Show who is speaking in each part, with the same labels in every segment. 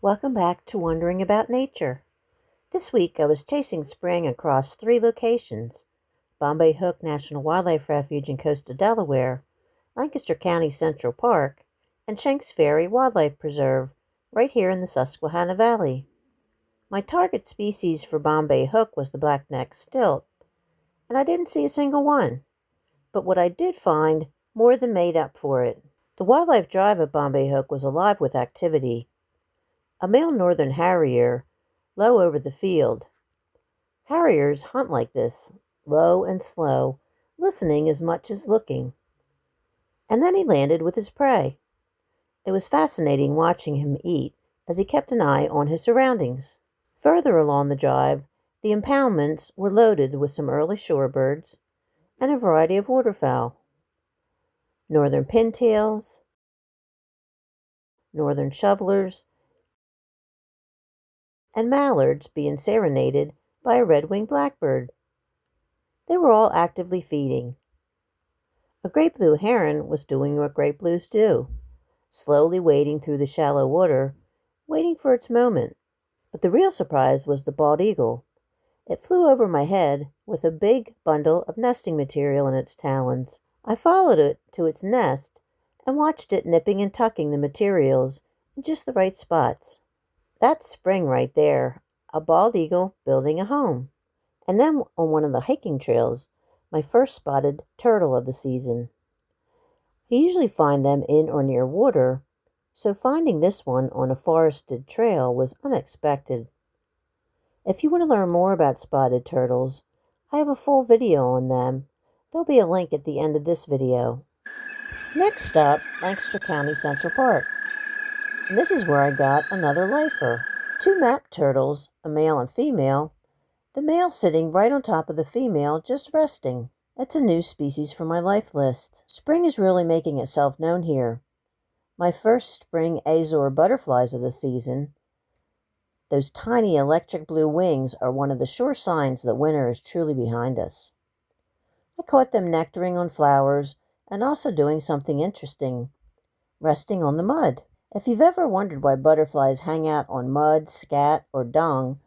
Speaker 1: Welcome back to Wondering About Nature. This week I was chasing spring across 3 locations: Bombay Hook National Wildlife Refuge in coastal Delaware, Lancaster County Central Park, and Shenks Ferry Wildlife Preserve right here in the Susquehanna Valley. My target species for Bombay Hook was the black-necked stilt, and I didn't see a single one. But what I did find more than made up for it. The wildlife drive at Bombay Hook was alive with activity. A male Northern Harrier, low over the field. Harriers hunt like this, low and slow, listening as much as looking. And then he landed with his prey. It was fascinating watching him eat as he kept an eye on his surroundings. Further along the drive, the impoundments were loaded with some early shorebirds and a variety of waterfowl. Northern Pintails, northern shovelers, and mallards being serenaded by a red-winged blackbird. They were all actively feeding. A great blue heron was doing what great blues do, slowly wading through the shallow water, waiting for its moment. But the real surprise was the bald eagle. It flew over my head with a big bundle of nesting material in its talons. I followed it to its nest and watched it nipping and tucking the materials in just the right spots. That's spring right there, a bald eagle building a home. And then on one of the hiking trails, my first spotted turtle of the season. I usually find them in or near water, so finding this one on a forested trail was unexpected. If you want to learn more about spotted turtles, I have a full video on them. There'll be a link at the end of this video. Next up, Lancaster County Central Park. And this is where I got another lifer. 2 map turtles, a male and female, the male sitting right on top of the female just resting. It's a new species for my life list. Spring is really making itself known here. My first spring Azure butterflies of the season. Those tiny electric blue wings are one of the sure signs that winter is truly behind us. I caught them nectaring on flowers and also doing something interesting, resting on the mud. If you've ever wondered why butterflies hang out on mud, scat, or dung,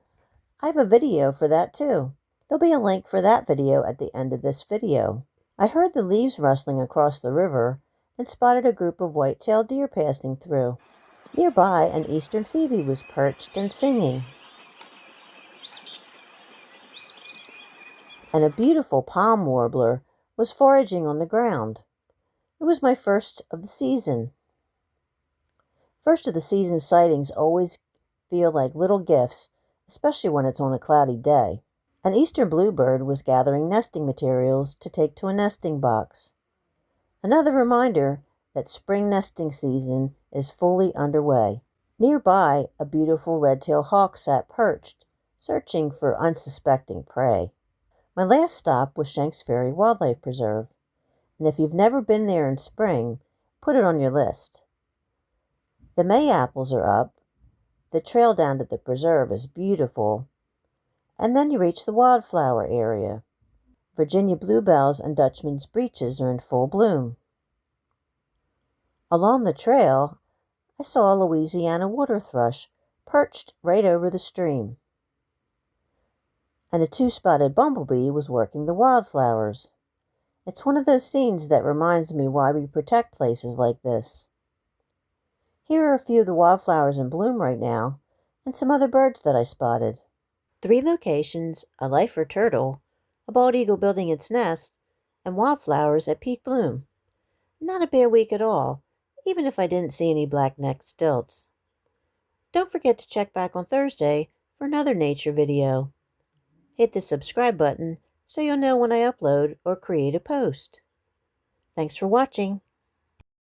Speaker 1: I have a video for that too. There'll be a link for that video at the end of this video. I heard the leaves rustling across the river and spotted a group of white-tailed deer passing through. Nearby, an eastern Phoebe was perched and singing. And a beautiful palm warbler was foraging on the ground. It was my first of the season. First of the season sightings always feel like little gifts, especially when it's on a cloudy day. An eastern bluebird was gathering nesting materials to take to a nesting box. Another reminder that spring nesting season is fully underway. Nearby, a beautiful red-tailed hawk sat perched, searching for unsuspecting prey. My last stop was Shenks Ferry Wildlife Preserve, and if you've never been there in spring, put it on your list. The May apples are up, the trail down to the preserve is beautiful, and then you reach the wildflower area. Virginia bluebells and Dutchman's breeches are in full bloom. Along the trail, I saw a Louisiana water thrush perched right over the stream, and a 2-spotted bumblebee was working the wildflowers. It's one of those scenes that reminds me why we protect places like this. Here are a few of the wildflowers in bloom right now, and some other birds that I spotted. 3 locations, a lifer turtle, a bald eagle building its nest, and wildflowers at peak bloom. Not a bad week at all, even if I didn't see any black-necked stilts. Don't forget to check back on Thursday for another nature video. Hit the subscribe button so you'll know when I upload or create a post. Thanks for watching.